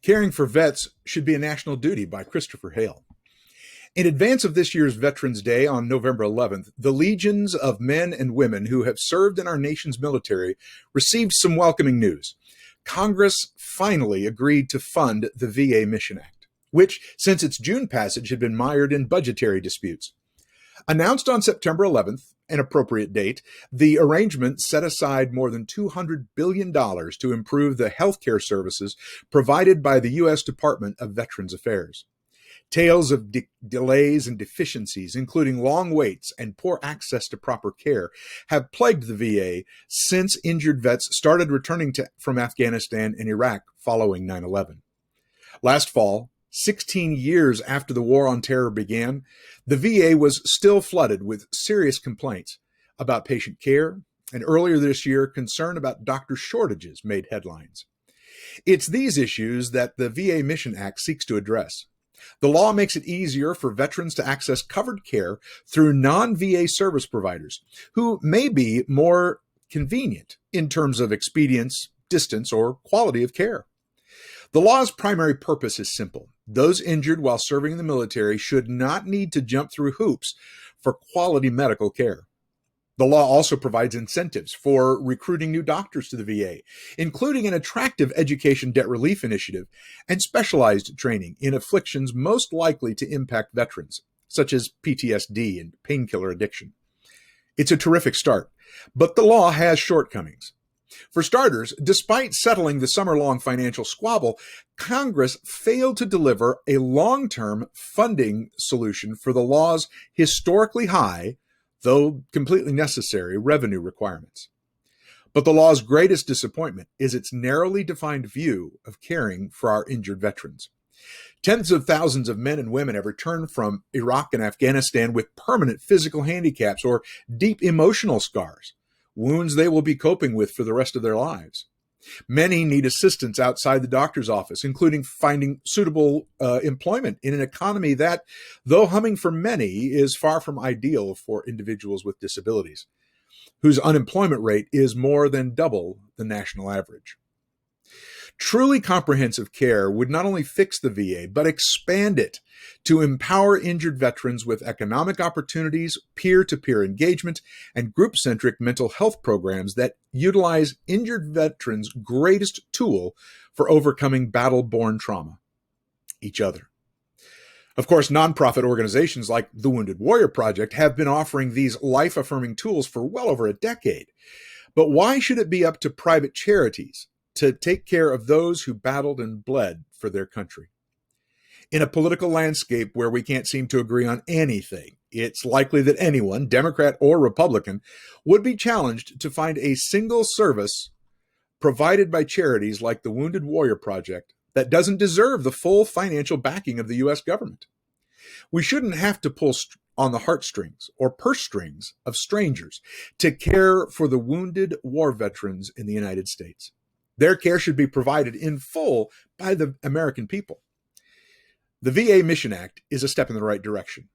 Caring for Vets Should Be a National Duty by Christopher Hale. In advance of this year's Veterans Day on November 11th, the legions of men and women who have served in our nation's military received some welcoming news. Congress finally agreed to fund the VA Mission Act, which, since its June passage, had been mired in budgetary disputes. Announced on September 11th, an appropriate date, the arrangement set aside more than $200 billion to improve the healthcare services provided by the U.S. Department of Veterans Affairs. Tales of delays and deficiencies, including long waits and poor access to proper care, have plagued the VA since injured vets started returning from Afghanistan and Iraq following 9/11. Last fall, 16 years after the war on terror began, the VA was still flooded with serious complaints about patient care, and earlier this year, concern about doctor shortages made headlines. It's these issues that the VA Mission Act seeks to address. The law makes it easier for veterans to access covered care through non-VA service providers who may be more convenient in terms of expedience, distance, or quality of care. The law's primary purpose is simple. Those injured while serving in the military should not need to jump through hoops for quality medical care. The law also provides incentives for recruiting new doctors to the VA, including an attractive education debt relief initiative and specialized training in afflictions most likely to impact veterans, such as PTSD and painkiller addiction. It's a terrific start, but the law has shortcomings. For starters, despite settling the summer-long financial squabble, Congress failed to deliver a long-term funding solution for the law's historically high, though completely necessary, revenue requirements. But the law's greatest disappointment is its narrowly defined view of caring for our injured veterans. Tens of thousands of men and women have returned from Iraq and Afghanistan with permanent physical handicaps or deep emotional scars, wounds they will be coping with for the rest of their lives. Many need assistance outside the doctor's office, including finding suitable employment in an economy that, though humming for many, is far from ideal for individuals with disabilities, whose unemployment rate is more than double the national average. Truly comprehensive care would not only fix the VA, but expand it to empower injured veterans with economic opportunities, peer-to-peer engagement, and group-centric mental health programs that utilize injured veterans' greatest tool for overcoming battle-born trauma: each other. Of course, nonprofit organizations like the Wounded Warrior Project have been offering these life-affirming tools for well over a decade. But why should it be up to private charities to take care of those who battled and bled for their country? In a political landscape where we can't seem to agree on anything, it's likely that anyone, Democrat or Republican, would be challenged to find a single service provided by charities like the Wounded Warrior Project that doesn't deserve the full financial backing of the U.S. government. We shouldn't have to pull on the heartstrings or purse strings of strangers to care for the wounded war veterans in the United States. Their care should be provided in full by the American people. The VA Mission Act is a step in the right direction,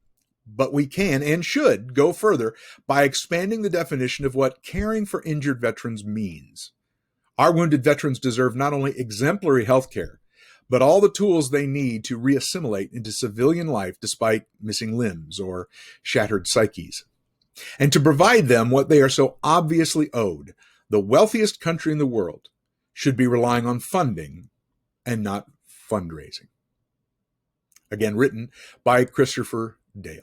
but we can and should go further by expanding the definition of what caring for injured veterans means. Our wounded veterans deserve not only exemplary health care, but all the tools they need to reassimilate into civilian life despite missing limbs or shattered psyches, and to provide them what they are so obviously owed. The wealthiest country in the world should be relying on funding and not fundraising. Again, written by Christopher Dale.